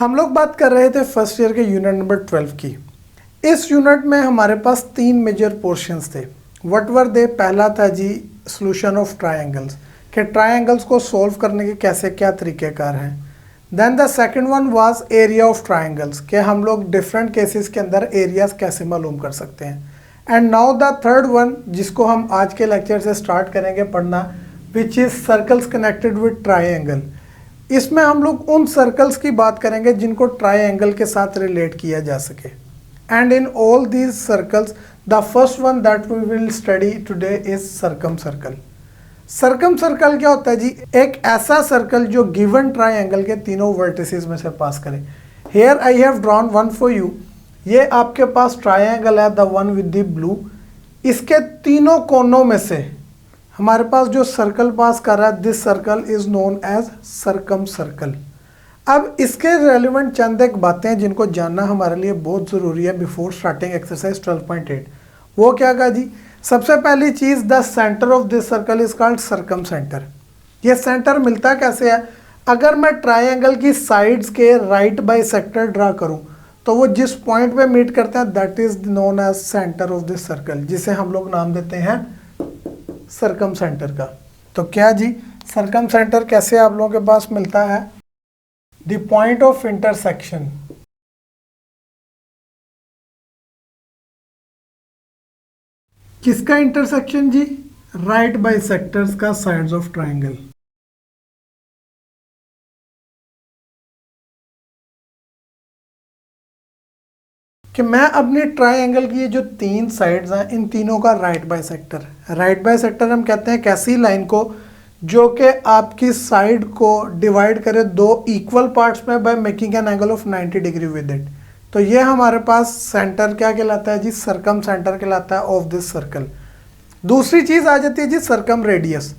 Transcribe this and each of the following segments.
हम लोग बात कर रहे थे फर्स्ट ईयर के यूनिट नंबर 12 की। इस यूनिट में हमारे पास 3 मेजर पोर्शंस थे। What were they? पहला था जी सॉल्यूशन ऑफ ट्रायंगल्स, कि ट्रायंगल्स को सॉल्व करने के कैसे क्या तरीक़ेकार हैं। Then the second one was area of triangles, कि हम लोग डिफरेंट केसेस के अंदर एरियाज कैसे मालूम कर सकते हैं। And now the third one, जिसको हम आज के लेक्चर से स्टार्ट करेंगे पढ़ना, which is circles connected with triangle. इसमें हम लोग उन सर्कल्स की बात करेंगे जिनको ट्रायंगल के साथ रिलेट किया जा सके। And in all these circles the first one that we will study today is circumcircle. Circumcircle क्या होता है जी? एक ऐसा सर्कल जो गिवन ट्रायंगल के तीनों वर्टिसेस में से पास करे। Here I have drawn one for you. ये आपके पास ट्रायंगल है, the one with the blue. इसके तीनों कोनों में से हमारे पास जो सर्कल पास कर रहा है, this circle is known as circumcircle. अब इसके रेलिवेंट चंद एक बातें हैं जिनको जानना हमारे लिए बहुत ज़रूरी है बिफोर स्टार्टिंग एक्सरसाइज 12.8। वो क्या कहा जी? सबसे पहली चीज़, the centre of this circle is called circumcentre. ये सेंटर मिलता कैसे है? अगर मैं ट्रायंगल की साइड्स के राइट बाइसेक्टर ड्रा करूं तो वो जिस पॉइंट पे मीट करते हैं that is known as centre of this circle, जिसे हम लोग नाम देते हैं सर्कम सेंटर का। तो क्या जी, सर्कम सेंटर कैसे आप लोगों के पास मिलता है? The point of intersection. किसका इंटरसेक्शन जी? राइट बाइसेक्टर्स का साइड्स ऑफ ट्रायंगल। कि मैं अपनी ट्रायंगल की ये जो 3 साइड्स हैं, इन तीनों का राइट बाइसेक्टर हम कहते हैं कैसी लाइन को जो कि आपकी साइड को डिवाइड करे 2 इक्वल पार्ट्स में by making an angle of 90 degree with it. तो ये हमारे पास सेंटर क्या कहलाता है जी? सर्कम सेंटर कहलाता है ऑफ दिस सर्कल। दूसरी चीज़ आ जाती है जी circumradius.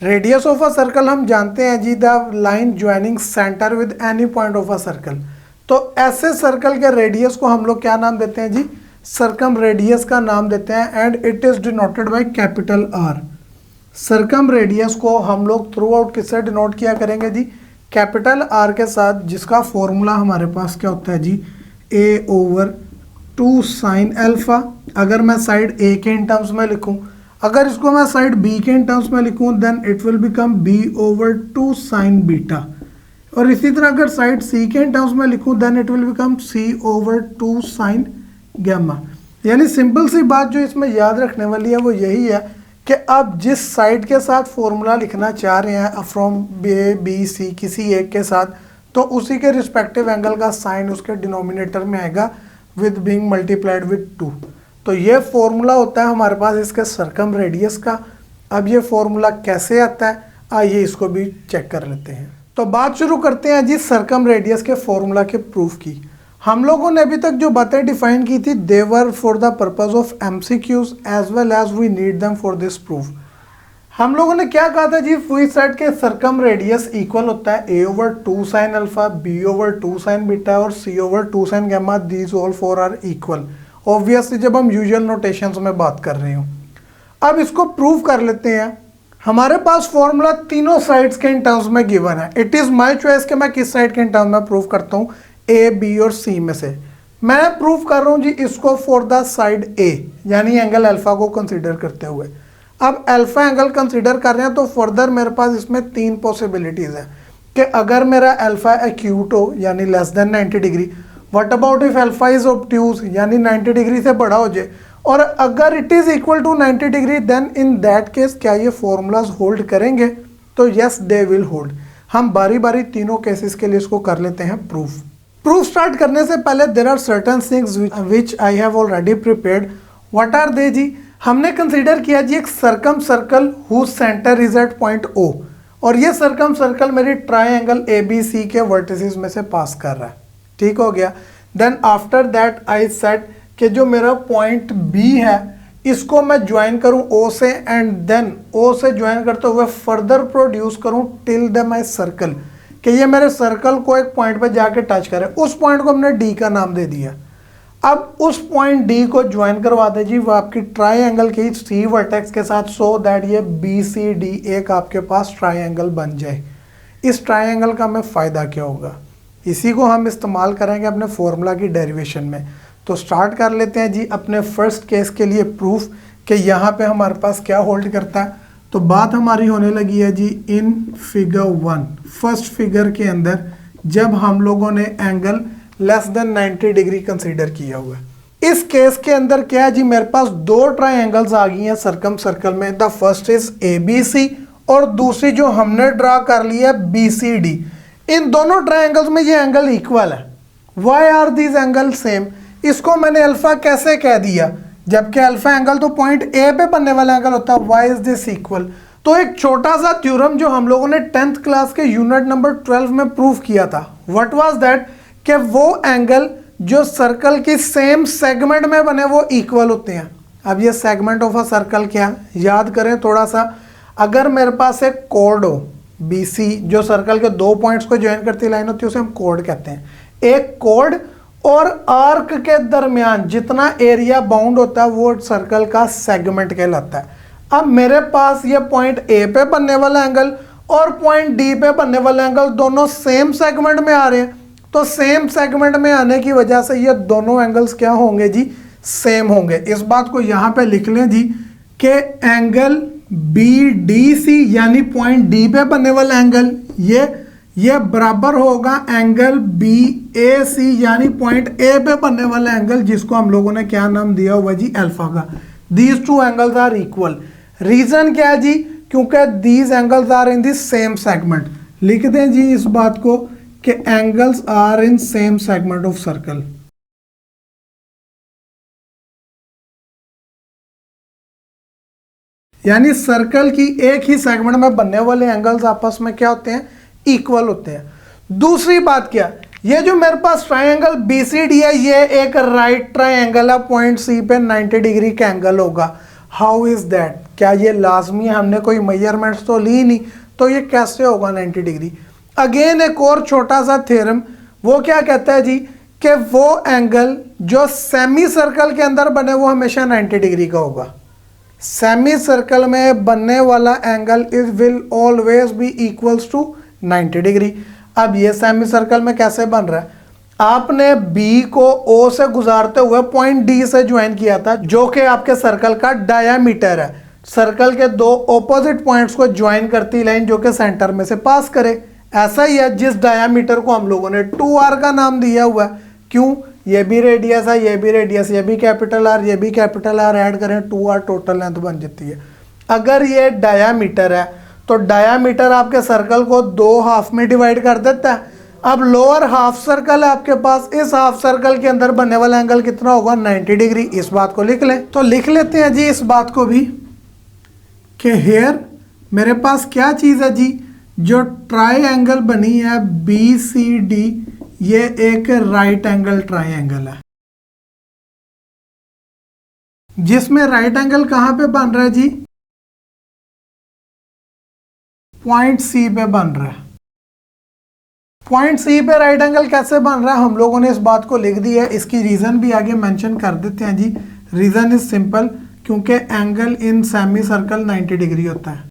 Radius of a circle हम जानते हैं जी, the line joining centre with any point of a circle. तो ऐसे सर्कल के रेडियस को हम लोग क्या नाम देते हैं जी? सर्कम रेडियस का नाम देते हैं। And it is denoted by capital R. Circum radius को हम लोग थ्रू आउट किससे डिनोट किया करेंगे जी? कैपिटल आर के साथ, जिसका फॉर्मूला हमारे पास क्या होता है जी? a/2 sine alpha. अगर मैं साइड ए के इन टर्म्स में लिखूं, अगर इसको मैं साइड बी के इन टर्म्स में लिखूं then it will become b/2 sine beta. और इसी तरह अगर साइड सी के इन टर्म्स में लिखूं then it will become c/2 sine gamma. यानी सिंपल सी बात जो इसमें याद रखने वाली है वो यही है कि आप जिस साइड के साथ फॉर्मूला लिखना चाह रहे हैं फ्रॉम ए बी सी किसी एक के साथ, तो उसी के रिस्पेक्टिव एंगल का साइन उसके डिनोमिनेटर में आएगा विद बीइंग मल्टीप्लाइड विद 2। तो ये फॉर्मूला होता है हमारे पास इसके सर्कम रेडियस का। अब ये फॉर्मूला कैसे आता है, आइए इसको भी चेक कर लेते हैं। तो बात शुरू करते हैं जी सर्कम रेडियस के फॉर्मूला के प्रूफ की। हम लोगों ने अभी तक जो बातें डिफाइन की थी they were for the purpose of MCQs as well as we need them for this proof. हम लोगों ने क्या कहा था जी? वी सेड के सर्कम रेडियस इक्वल होता है a/2 sign alpha, b/2 sine beta और c/2 sine gamma. These all 4 are equal. Obviously जब हम यूजुअल नोटेशंस में बात कर रहे हो। अब इसको प्रूव कर लेते हैं। हमारे पास फॉर्मूला तीनों साइड्स के इन टर्म्स में गिवन है। इट इज़ माय चॉइस कि मैं किस साइड के इन टर्म्स में प्रूव करता हूँ, ए, बी और सी में से। मैं प्रूव कर रहा हूँ जी इसको फॉर द साइड ए, यानी एंगल अल्फा को कंसीडर करते हुए। अब अल्फा एंगल कंसीडर कर रहे हैं तो फर्दर मेरे पास इसमें 3 पॉसिबिलिटीज़ हैं कि अगर मेरा अल्फा एक्यूट हो यानी less than 90 degree, what about if alpha is obtuse यानी 90 डिग्री से बड़ा हो जाए, और अगर it is equal to 90 degree then in that case क्या ये फॉर्मूलाज होल्ड करेंगे? तो यस दे विल होल्ड। हम बारी बारी तीनों केसेस के लिए इसको कर लेते हैं प्रूफ स्टार्ट करने से पहले there are certain things which I have already prepared. What are they जी? हमने कंसीडर किया जी एक circumcircle whose centre is at point O, और ये सर्कम सर्कल मेरी ट्रायंगल ABC के वर्टिसेस में से पास कर रहा है। ठीक हो गया। Then after that I said कि जो मेरा पॉइंट B है इसको मैं ज्वाइन करूं O से, एंड देन O से ज्वाइन करते हुए फर्दर प्रोड्यूस करूं टिल द माई सर्कल, कि ये मेरे सर्कल को एक पॉइंट पे जाके टच करे। उस पॉइंट को हमने D का नाम दे दिया। अब उस पॉइंट D को ज्वाइन करवा दे जी वो आपकी ट्रायंगल की C वर्टेक्स के साथ, सो दैट ये BCD एक आपके पास ट्रायंगल बन जाए। इस ट्रायंगल का हमें फ़ायदा क्या होगा? इसी को हम इस्तेमाल करेंगे अपने फॉर्मूला की डेरिवेशन में। तो स्टार्ट कर लेते हैं जी अपने फर्स्ट केस के लिए प्रूफ कि यहाँ पे हमारे पास क्या होल्ड करता है। तो बात हमारी होने लगी है जी इन फिगर 1, फर्स्ट फिगर के अंदर जब हम लोगों ने angle less than 90 degree consider किया हुआ है। इस केस के अंदर क्या है जी, मेरे पास दो ट्राइंगल्स आ गई हैं सर्कम सर्कल में। द फर्स्ट इज ABC और दूसरी जो हमने ड्रा कर ली है BCD। इन दोनों ट्राइंगल्स में ये एंगल इक्वल है। Why are these angle same? इसको मैंने अल्फा कैसे कह दिया, जबकि अल्फा एंगल तो पॉइंट ए पे बनने वाला एंगल होता है। Why is this equal? तो एक छोटा सा थ्योरम जो हम लोगों ने 10th क्लास के यूनिट नंबर 12 में प्रूव किया था, व्हाट वाज दैट, कि वो एंगल जो सर्कल की सेम सेगमेंट में बने वो इक्वल होते हैं। अब ये सेगमेंट ऑफ अ सर्कल क्या, याद करें थोड़ा सा। अगर मेरे पास एक कॉर्ड हो BC जो सर्कल के दो पॉइंट्स को ज्वाइन करती लाइन होती है उसे हम कॉर्ड कहते हैं। एक कॉर्ड और आर्क के दरमियान जितना एरिया बाउंड होता है वो सर्कल का सेगमेंट कहलाता है। अब मेरे पास ये पॉइंट ए पे बनने वाला एंगल और पॉइंट डी पे बनने वाला एंगल दोनों सेम सेगमेंट में आ रहे हैं। तो सेम सेगमेंट में आने की वजह से ये दोनों एंगल्स क्या होंगे जी, सेम होंगे। इस बात को यहाँ पे लिख लें जी कि एंगल BDC यानी पॉइंट डी पे बनने वाला एंगल ये बराबर होगा एंगल BAC यानी पॉइंट ए पे बनने वाला एंगल, जिसको हम लोगों ने क्या नाम दिया हुआ जी, अल्फा का। These two angles are equal. Reason क्या है जी, क्योंकि these angles are in the same segment. लिख दें जी इस बात को कि angles are in same segment of circle. यानी सर्कल की एक ही सेगमेंट में बनने वाले एंगल्स आपस में क्या होते हैं, इक्वल होते हैं। दूसरी बात क्या, ये जो मेरे पास ट्राइंगल BCD है ये एक राइट ट्राइंगल है, पॉइंट C पे 90 डिग्री का एंगल होगा। How is that? क्या ये लाजमी है? हमने कोई मेजरमेंट्स तो ली नहीं, तो ये कैसे होगा 90 डिग्री? अगेन एक और छोटा सा थ्योरम, वो क्या कहता है जी कि वो एंगल जो सेमी सर्कल के अंदर बने वो हमेशा 90 डिग्री का होगा। सेमी सर्कल में बनने वाला angle is will always be equals to 90 degree. अब ये सेमी सर्कल में कैसे बन रहा है, आपने B को O से गुजारते हुए पॉइंट D से ज्वाइन किया था जो कि आपके सर्कल का डायामीटर है। सर्कल के दो ऑपोजिट पॉइंट्स को ज्वाइन करती लाइन जो कि सेंटर में से पास करे। ऐसा ही है जिस डायामीटर को हम लोगों ने 2R का नाम दिया हुआ है। क्यों? ये भी रेडियस है, ये भी रेडियस, ये भी कैपिटल R, ये भी कैपिटल R, ऐड करें 2R टोटल लेंथ बन जाती है। अगर ये डायामीटर है तो डायामीटर आपके सर्कल को दो हाफ में डिवाइड कर देता है। अब लोअर हाफ सर्कल है आपके पास, इस हाफ सर्कल के अंदर बनने वाला एंगल कितना होगा, 90 डिग्री। इस बात को लिख लें। तो लिख लेते हैं जी इस बात को भी कि हेयर मेरे पास क्या चीज़ है जी, जो ट्राइंगल बनी है BCD, ये एक राइट एंगल ट्राइंगल है जिसमें राइट एंगल कहां पे बन रहा है जी, पॉइंट C पे बन रहा है। पॉइंट C पे राइट एंगल कैसे बन रहा है, हम लोगों ने इस बात को लिख दी है। इसकी रीजन भी आगे मेंशन कर देते हैं जी। रीजन इज सिंपल, क्योंकि angle in semi circle 90 degree होता है।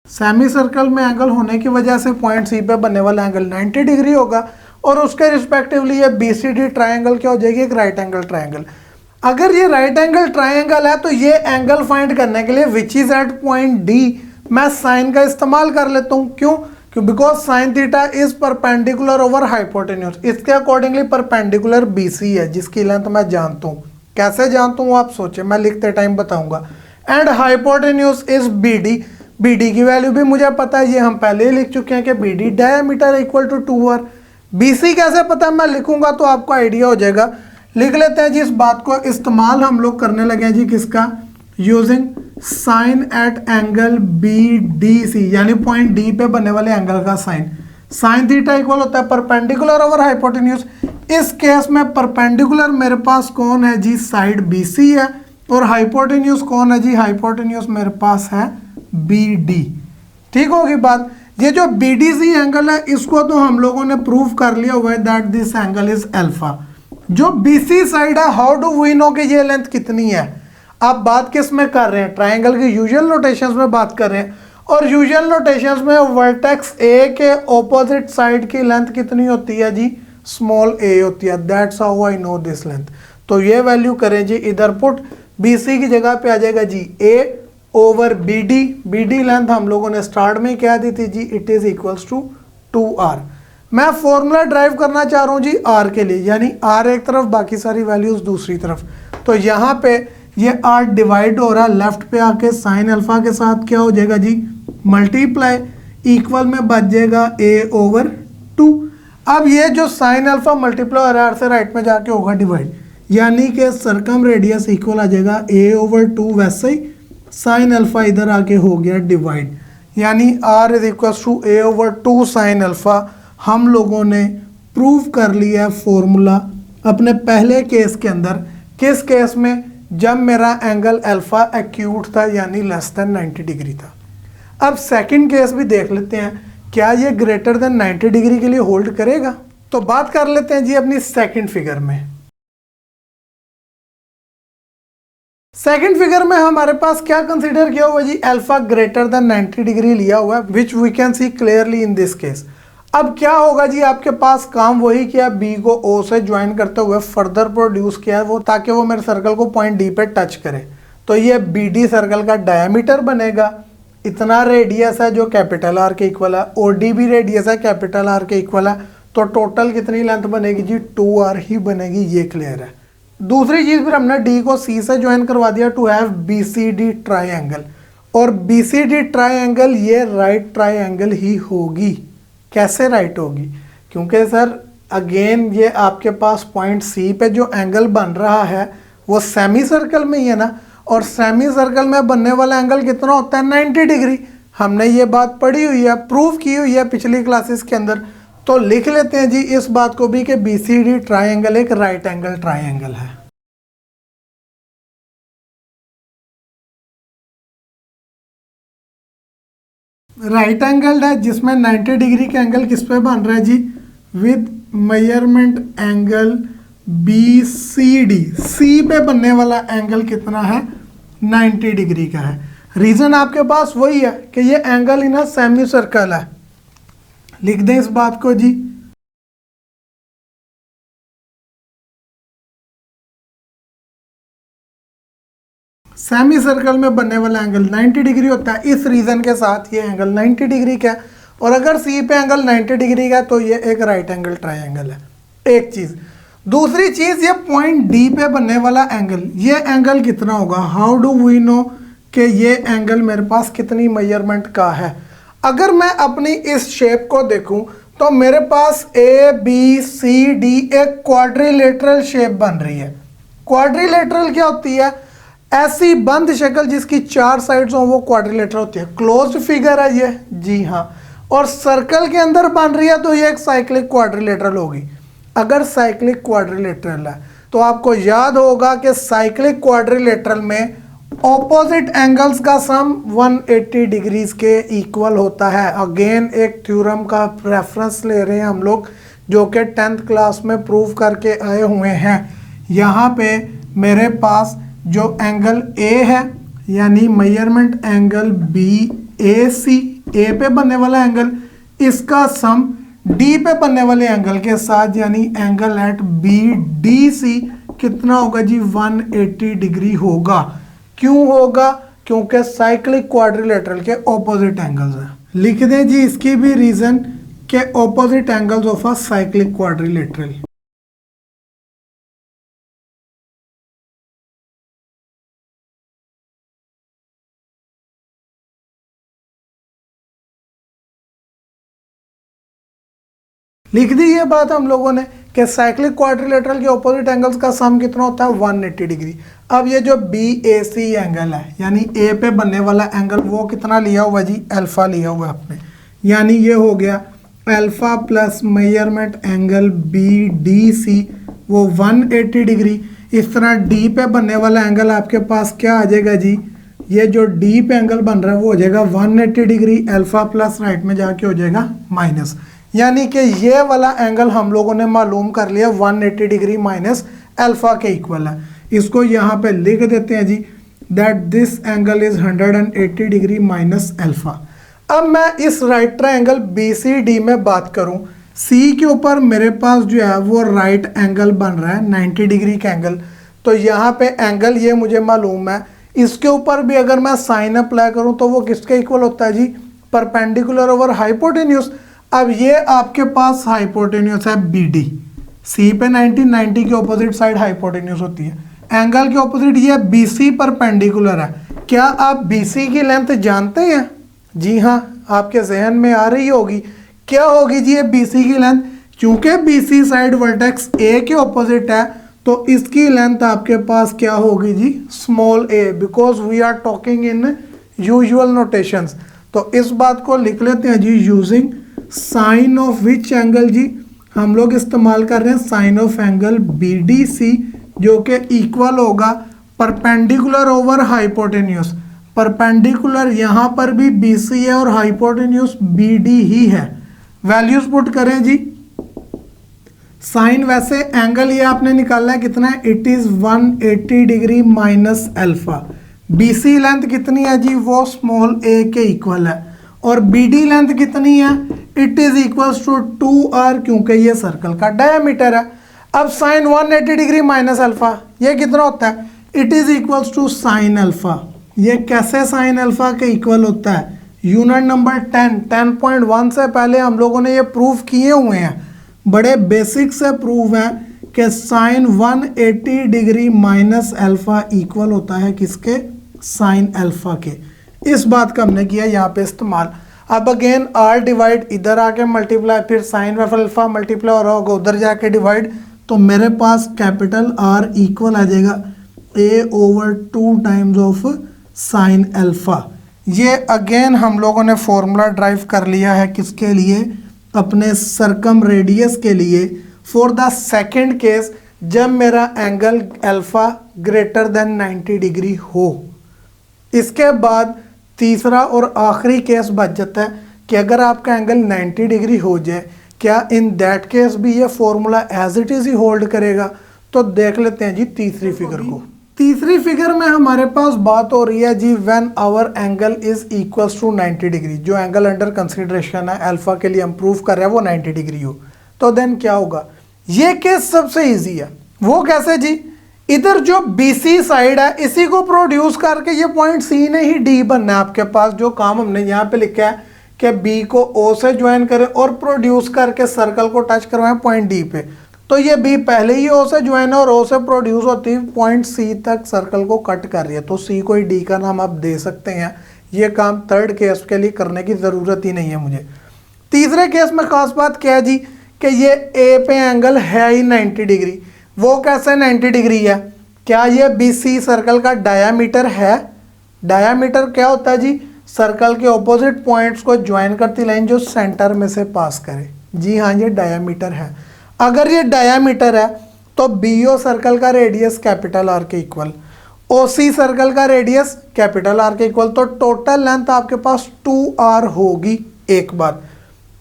सेमी सर्कल में एंगल होने की वजह से पॉइंट C पे बनने वाला एंगल 90 डिग्री होगा और उसके रिस्पेक्टिवली ये BCD ट्राइंगल क्या हो जाएगी, एक राइट एंगल ट्राइंगल। अगर ये राइट एंगल ट्राइंगल है तो ये एंगल फाइंड करने के लिए which is at point D मैं साइन का इस्तेमाल कर लेता हूँ। क्यों? Because sine theta is perpendicular over hypotenuse. इसके अकॉर्डिंगली परपेंडिकुलर BC है जिसकी लेंथ मैं जानता हूँ। कैसे जानता हूँ आप सोचे, मैं लिखते टाइम बताऊंगा। And hypotenuse is BD। BD की वैल्यू भी मुझे पता है, ये हम पहले ही लिख चुके हैं कि BD diameter equal to 2R। BC कैसे पता है, मैं लिखूंगा तो आपको आइडिया हो जाएगा। लिख लेते हैं जी इस बात को। इस्तेमाल हम लोग करने लगे हैं जी किसका, using sine at angle BDC यानी पॉइंट D पे बनने वाले एंगल का साइन। साइन थीटा इक्वल होता है परपेंडिकुलर ओवर हाइपोटेन्यूज। इस केस में परपेंडिकुलर मेरे पास कौन है जी, साइड BC है, और हाइपोटेन्यूज कौन है जी, हाइपोटेन्यूज मेरे पास है BD। ठीक होगी बात। ये जो BDC एंगल है इसको तो हम लोगों ने प्रूव कर लिया हुआ है that this angle is alpha. जो BC साइड है, हाउ डू वी नो कि ये लेंथ कितनी है। आप बात किस में कर रहे हैं, ट्राइंगल की यूजुअल नोटेशंस में बात कर रहे हैं। और यूजुअल नोटेशंस में वर्टेक्स ए के ऑपोजिट साइड की लेंथ कितनी होती है जी, स्मॉल ए होती है। That's how I know this length. तो ये वैल्यू करें जी इधर पुट, बी सी की जगह पे आ जाएगा जी A over B D. B D length हम लोगों ने स्टार्ट में क्या दी थी जी, it is equals to 2r। मैं फॉर्मूला ड्राइव करना चाह रहा हूँ जी r के लिए, यानी r एक तरफ बाकी सारी वैल्यूज दूसरी तरफ। तो यहाँ पे ये r डिवाइड हो रहा है, लेफ्ट पे आके साइन अल्फा के साथ क्या हो जाएगा जी, मल्टीप्लाई, इक्वल में बच जाएगा a ओवर 2। अब ये जो साइन अल्फा मल्टीप्लाई हो रहा है r से राइट में जाके होगा डिवाइड, यानी कि सर्कम रेडियस इक्वल आ जाएगा a ओवर 2, वैसे ही साइन अल्फा इधर आके हो गया डिवाइड, यानी r is equal to a over 2 sine alpha. हम लोगों ने प्रूव कर लिया है फॉर्मूला अपने पहले केस के अंदर। किस केस में, जब मेरा एंगल अल्फा एक्यूट था यानी लेस देन 90 डिग्री था। अब सेकंड केस भी देख लेते हैं, क्या ये ग्रेटर देन 90 डिग्री के लिए होल्ड करेगा। तो बात कर लेते हैं जी अपनी सेकंड फिगर में। सेकंड फिगर में हमारे पास क्या कंसीडर किया हुआ जी, अल्फा ग्रेटर देन 90 डिग्री लिया हुआ है, which we can see clearly in this case. अब क्या होगा जी, आपके पास काम वही किया, बी को ओ से ज्वाइन करते हुए फर्दर प्रोड्यूस किया है वो, ताकि वो मेरे सर्कल को पॉइंट डी पे टच करे। तो ये बी डी सर्कल का डायमीटर बनेगा, इतना रेडियस है जो कैपिटल आर के इक्वल है, और डी भी रेडियस है कैपिटल आर के इक्वल है। तो टोटल कितनी लेंथ बनेगी जी, 2r ही बनेगी, ये क्लियर है। दूसरी चीज फिर हमने डी को सी से ज्वाइन करवा दिया to have B C D triangle, और बी सी डी ट्राइंगल ये राइट ट्राइंगल ही होगी। कैसे राइट होगी, क्योंकि सर अगेन ये आपके पास पॉइंट सी पे जो एंगल बन रहा है वो सेमी सर्कल में ही है ना, और सेमी सर्कल में बनने वाला एंगल कितना होता है, 90 डिग्री। हमने ये बात पढ़ी हुई है, प्रूव की हुई है पिछली क्लासेस के अंदर। तो लिख लेते हैं जी इस बात को भी कि बी सी डी ट्राइंगल एक राइट एंगल ट्राइंगल है। राइट एंगल है जिसमें 90 डिग्री के एंगल किस पे बन रहा है जी, with measurement angle B C D. C पे बनने वाला एंगल कितना है, 90 डिग्री का है। रीजन आपके पास वही है कि ये एंगल इन सेमी सर्कल है। लिख दें इस बात को जी, सेमी सर्कल में बनने वाला एंगल 90 डिग्री होता है। इस रीजन के साथ ये एंगल 90 डिग्री का है, और अगर सी पे एंगल 90 डिग्री का है तो ये एक राइट एंगल ट्राइंगल है। एक चीज, दूसरी चीज, ये पॉइंट डी पे बनने वाला एंगल, ये एंगल कितना होगा, हाउ डू वी नो कि ये एंगल मेरे पास कितनी मेजरमेंट का है। अगर मैं अपनी इस शेप को देखूं तो मेरे पास ए बी सी डी एक क्वाड्रिलेटरल शेप बन रही है। क्वाड्रिलेटरल क्या होती है, ऐसी बंद शक्ल जिसकी 4 साइड्स हो वो क्वाड्रिलेटरल होती है। क्लोज्ड फिगर है ये, जी हाँ, और सर्कल के अंदर बन रही है तो ये एक साइक्लिक क्वाड्रिलेटरल होगी। अगर साइक्लिक क्वाड्रिलेटरल है तो आपको याद होगा कि साइक्लिक क्वाड्रिलेटरल में ऑपोजिट एंगल्स का सम 180 डिग्रीज के इक्वल होता है। अगेन एक थ्योरम का रेफरेंस ले रहे हैं हम लोग, जो कि 10th क्लास में प्रूव करके आए हुए हैं। यहाँ पे मेरे पास जो एंगल ए है, यानी मेजरमेंट एंगल बी ए सी, ए पे बनने वाला एंगल, इसका सम डी पे बनने वाले एंगल के साथ, यानी angle at B D C कितना होगा जी, 180 डिग्री होगा। क्यों होगा, क्योंकि साइक्लिक क्वाड्रिलेटरल के ऑपोजिट एंगल्स हैं। लिख दें जी इसकी भी रीजन के opposite angles of a cyclic quadrilateral. लिख दी ये बात हम लोगों ने कि साइक्लिक क्वाड्रिलेटरल के ऑपोजिट एंगल्स का सम कितना होता है, 180 डिग्री। अब ये जो बी ए सी एंगल है, यानी ए पे बनने वाला एंगल, वो कितना लिया हुआ जी, अल्फा लिया हुआ आपने, यानी ये हो गया alpha plus measurement angle B D C, वो 180 डिग्री। इस तरह डी पे बनने वाला एंगल आपके पास क्या आ जाएगा जी, ये जो डी पे एंगल बन रहा है वो हो जाएगा 180 डिग्री, अल्फा प्लस राइट में जाके हो जाएगा माइनस, यानी कि ये वाला एंगल हम लोगों ने मालूम कर लिया 180 डिग्री माइनस अल्फा के इक्वल है। इसको यहाँ पे लिख देते हैं जी, that this angle is 180 degree minus alpha. अब मैं इस राइट ट्रायंगल BCD में बात करूं, सी के ऊपर मेरे पास जो है वो राइट एंगल बन रहा है 90 डिग्री का एंगल। तो यहाँ पे एंगल ये मुझे मालूम है, इसके ऊपर भी अगर मैं साइन अप्लाई करूं तो वो किसके इक्वल होता है जी, परपेंडिकुलर ओवर हाइपोटेन्यूज। अब ये आपके पास हाइपोटेन्यूज है BD, सी पे 90 के ऑपोजिट साइड हाइपोटेन्यूज होती है, एंगल के ऑपोजिट ये BC परपेंडिकुलर है। क्या आप BC की लेंथ जानते हैं? जी हाँ, आपके जहन में आ रही होगी, क्या होगी जी ये BC की लेंथ? क्योंकि BC साइड वर्टेक्स A के ऑपोजिट है तो इसकी लेंथ आपके पास क्या होगी जी, small a, because we are talking in usual notations. तो इस बात को लिख लेते हैं जी, using sine of which angle जी, हम लोग इस्तेमाल कर रहे हैं साइन ऑफ एंगल BDC जो कि इक्वल होगा परपेंडिकुलर ओवर हाइपोटेन्यूज। परपेंडिकुलर यहाँ पर भी BC है और हाइपोटेन्यूज BD ही है। वैल्यूज पुट करें जी, साइन वैसे एंगल ये आपने निकालना है कितना है, it is 180 degree minus alpha. BC length कितनी है जी, वो स्मॉल a के इक्वल है, और BD लेंथ कितनी है, it is equals to 2r, क्योंकि ये सर्कल का डायमीटर है। अब साइन 180 डिग्री माइनस अल्फा ये कितना होता है, it is equals to sine alpha. ये कैसे साइन अल्फा के इक्वल होता है, यूनिट नंबर 10.1 से पहले हम लोगों ने ये प्रूव किए हुए हैं, बड़े बेसिक से प्रूव है कि sine 180 degree minus alpha equal होता है किसके, साइन अल्फा के। इस बात का हमने किया यहाँ पे इस्तेमाल। अब अगेन r डिवाइड, इधर आके मल्टीप्लाई, फिर साइन अल्फा मल्टीप्लाई और होगा उधर जाके डिवाइड, तो मेरे पास कैपिटल R इक्वल आ जाएगा a/2 times of sine alpha. ये अगेन हम लोगों ने फॉर्मूला ड्राइव कर लिया है किसके लिए, अपने सर्कम रेडियस के लिए, फॉर द सेकेंड केस जब मेरा angle alpha greater than 90 degree हो। इसके बाद तीसरा और आखिरी केस बच जाता है कि अगर आपका एंगल 90 डिग्री हो जाए, क्या इन दैट केस भी ये फॉर्मूला एज इट इज ही होल्ड करेगा? तो देख लेते हैं जी तीसरी फिगर को। तीसरी फिगर में हमारे पास बात हो रही है जी when our angle is equals to 90 degree, जो एंगल अंडर कंसिडरेशन है अल्फा के लिए हम प्रूव कर रहे हैं वो 90 डिग्री हो, तो देन क्या होगा। ये केस सबसे इजी है, वो कैसे जी, इधर जो BC साइड है इसी को प्रोड्यूस करके ये पॉइंट C ने ही D बनना है आपके पास। जो काम हमने यहाँ पे लिखा है कि B को O से ज्वाइन करें और प्रोड्यूस करके सर्कल को टच करवाएं पॉइंट D पे, तो ये B पहले ही O से ज्वाइन है और O से प्रोड्यूस होती है पॉइंट C तक सर्कल को कट कर रही है, तो C को ही D का नाम आप दे सकते हैं। ये काम थर्ड केस के लिए करने की ज़रूरत ही नहीं है मुझे। तीसरे केस में खास बात क्या है जी कि ये A पे एंगल है ही 90 डिग्री, वो कैसे 90 डिग्री है, क्या ये BC सर्कल का डायामीटर है? डायामीटर क्या होता है जी, सर्कल के ऑपोजिट पॉइंट्स को ज्वाइन करती लाइन जो सेंटर में से पास करे। जी हाँ, ये डायामीटर है। अगर ये डायामीटर है तो BO सर्कल का रेडियस कैपिटल R के इक्वल, OC सर्कल का रेडियस कैपिटल R के इक्वल, तो टोटल लेंथ आपके पास 2R होगी एक बार।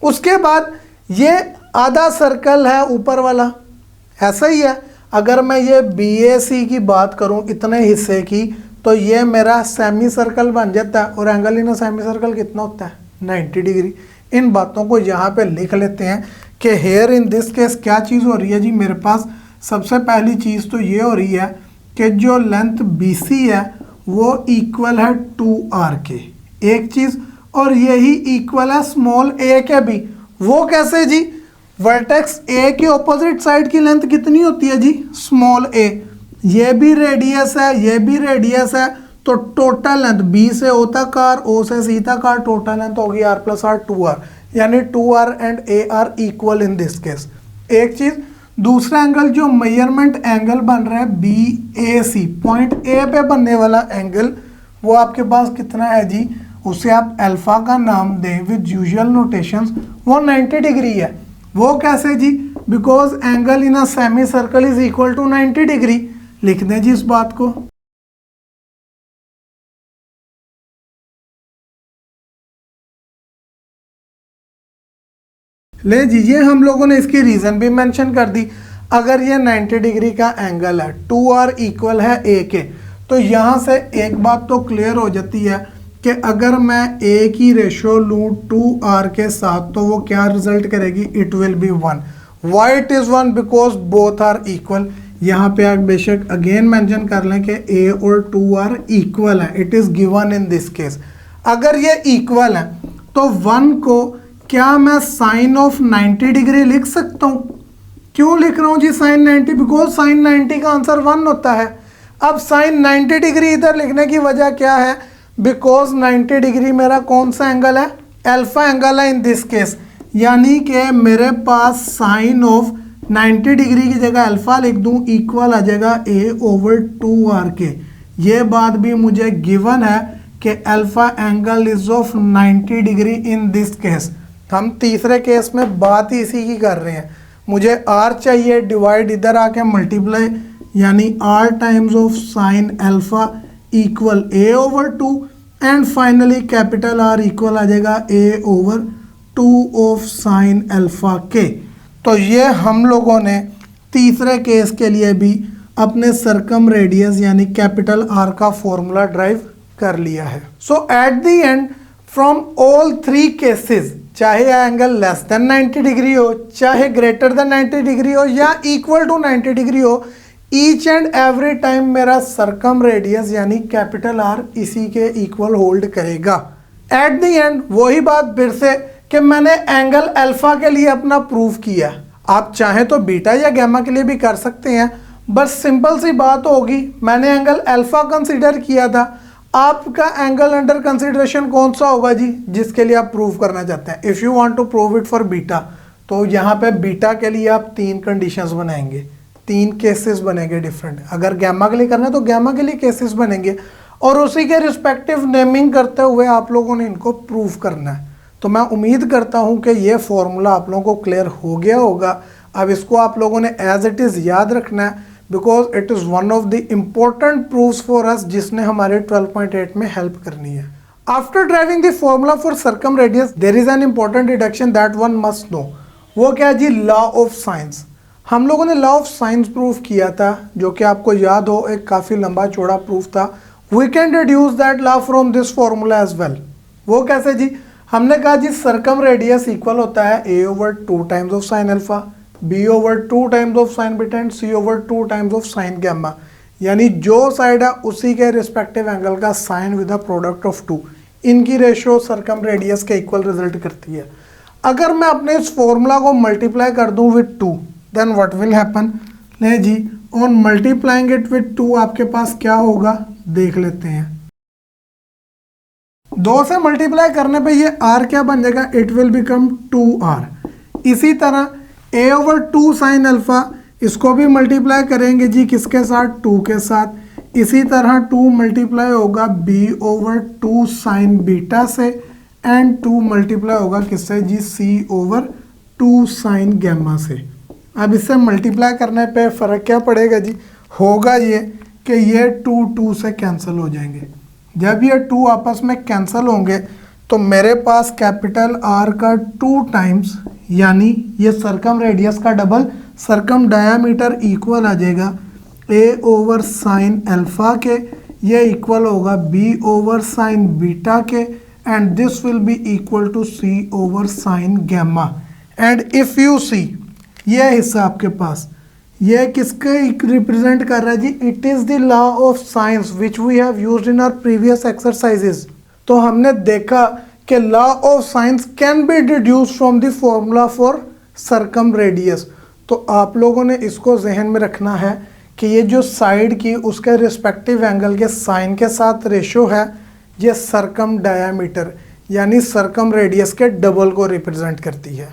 उसके बाद ये आधा सर्कल है ऊपर वाला, ऐसा ही है। अगर मैं ये BAC की बात करूं इतने हिस्से की, तो ये मेरा सेमी सर्कल बन जाता है, और एंगल इन सेमी सर्कल कितना होता है 90 डिग्री। इन बातों को यहाँ पे लिख लेते हैं कि हेयर इन दिस केस क्या चीज़ हो रही है जी, मेरे पास सबसे पहली चीज़ तो ये हो रही है कि जो लेंथ BC है वो इक्वल है 2R के, एक चीज़, और यही इक्वल है स्मॉल a के भी। वो कैसे जी, वर्टेक्स A के ऑपोजिट साइड की लेंथ कितनी होती है जी, स्मॉल a, ये भी रेडियस है ये भी रेडियस है, तो टोटल लेंथ B से O तक R, O से C तक R, टोटल लेंथ होगी R प्लस R 2R, यानी 2R and A are equal in this case. एक चीज़, दूसरा एंगल जो मेजरमेंट एंगल बन रहा है BAC, पॉइंट A पे बनने वाला एंगल, वो आपके पास कितना है जी, उसे आप अल्फा का नाम दें विद यूजुअल नोटेशंस, वो 90 डिग्री है। वो कैसे जी, because angle in a semi circle is equal to 90 degree. लिख दें जी इस बात को। ले जी, ये हम लोगों ने इसकी रीजन भी मेंशन कर दी। अगर ये 90 डिग्री का एंगल है, 2R इक्वल है A के, तो यहाँ से एक बात तो क्लियर हो जाती है कि अगर मैं ए की रेशो लूँ 2r के साथ तो वो क्या रिजल्ट करेगी, it will be 1। Why it is 1? Because both are equal. यहाँ पे आप बेशक अगेन मेंशन कर लें कि a और 2 आर इक्वल है, it is given in this case. अगर ये इक्वल है तो 1 को क्या मैं साइन ऑफ 90 डिग्री लिख सकता हूँ? क्यों लिख रहा हूँ जी साइन 90? बिकॉज साइन 90 का आंसर 1 होता है। अब साइन 90 डिग्री इधर लिखने की वजह क्या है? बिकॉज 90 डिग्री मेरा कौन सा एंगल है? अल्फा एंगल है इन दिस केस। यानी कि मेरे पास साइन ऑफ 90 डिग्री की जगह अल्फा लिख दूं, इक्वल आ जाएगा a/2r के। ये बात भी मुझे गिवन है कि alpha angle is of 90 degree in this case. हम तीसरे केस में बात ही इसी की कर रहे हैं। मुझे r चाहिए, डिवाइड इधर आके मल्टीप्लाई, यानी r times of sine alpha equal a/2 and finally capital R equal आ जाएगा a/2 ऑफ साइन अल्फा के। तो ये हम लोगों ने तीसरे केस के लिए भी अपने सरकम रेडियस यानी कैपिटल R का फॉर्मूला ड्राइव कर लिया है। So at the end from all 3 cases, चाहे एंगल लेस देन 90 डिग्री हो, चाहे ग्रेटर देन 90 डिग्री हो या इक्वल टू 90 डिग्री हो, ईच एंड एवरी टाइम मेरा सरकम रेडियस यानी कैपिटल R इसी के इक्वल होल्ड करेगा। एट द एंड वही बात फिर से कि मैंने एंगल अल्फा के लिए अपना प्रूफ किया। आप चाहें तो बीटा या गैमा के लिए भी कर सकते हैं, बस सिंपल सी बात होगी, मैंने एंगल अल्फा कंसीडर किया था। आपका एंगल अंडर कंसिडरेशन कौन सा होगा जी, जिसके लिए आप प्रूव करना चाहते हैं? If you want to prove it for beta, तो यहाँ पे बीटा के लिए आप 3 कंडीशंस बनाएंगे, 3 केसेस बनेंगे डिफरेंट। अगर गैमा के लिए करना है तो गैमा के लिए केसेस बनेंगे और उसी के रिस्पेक्टिव नेमिंग करते हुए आप लोगों ने इनको प्रूव करना है। तो मैं उम्मीद करता हूँ कि ये फॉर्मूला आप लोगों को क्लियर हो गया होगा। अब इसको आप लोगों ने एज इट इज़ याद रखना है, because it is one of the important proofs for us जिसने हमारे 12.8 में हेल्प करनी है। After driving the formula for circumradius there is an important deduction that one must know. वो क्या जी? Law of science. हम लोगों ने लॉ ऑफ साइंस प्रूफ किया था, जो कि आपको याद हो एक काफ़ी लंबा चौड़ा प्रूफ था। We can deduce that law from this formula as well. वो कैसे जी? हमने कहा जी सर्कम रेडियस इक्वल होता है a/2 times of sine alpha, b/2 times of sine beta and c/2 times of sine gamma. यानी जो साइड है उसी के रिस्पेक्टिव एंगल का sine with the product of 2, इनकी रेशियो सर्कम रेडियस के इक्वल रिजल्ट करती है। अगर मैं अपने इस फॉर्मूला को मल्टीप्लाई कर दूं with 2, then what will happen? ले जी, ऑन मल्टीप्लाइंग इट विद 2 आपके पास क्या होगा देख लेते हैं। 2 से मल्टीप्लाई करने पे ये r क्या बन जाएगा? It will become 2r। इसी तरह a/2 साइन अल्फा, इसको भी मल्टीप्लाई करेंगे जी किसके साथ? 2 के साथ। इसी तरह 2 मल्टीप्लाई होगा b/2 साइन बीटा से एंड 2 मल्टीप्लाई होगा किससे जी? c/2 साइन गैमा से। अब इससे मल्टीप्लाई करने पे फ़र्क क्या पड़ेगा जी? होगा ये कि ये 2 से कैंसिल हो जाएंगे। जब ये 2 आपस में कैंसिल होंगे तो मेरे पास कैपिटल R का 2 टाइम्स, यानी ये सर्कम रेडियस का डबल सर्कम डायामीटर इक्वल आ जाएगा a/ साइन अल्फा के, ये इक्वल होगा b/ साइन बीटा के and this will be equal to c/ sine gamma. And if you see, ये हिस्सा आपके पास ये किसके रिप्रेजेंट कर रहा है जी? It is the law of sines which we have used in our previous exercises. तो हमने देखा कि law of sines can be deduce from the formula for circumradius. तो आप लोगों ने इसको जहन में रखना है कि ये जो साइड की उसके रिस्पेक्टिव एंगल के साइन के साथ रेशो है, ये सर्कम डायामीटर यानी सर्कम रेडियस के डबल को रिप्रेजेंट करती है।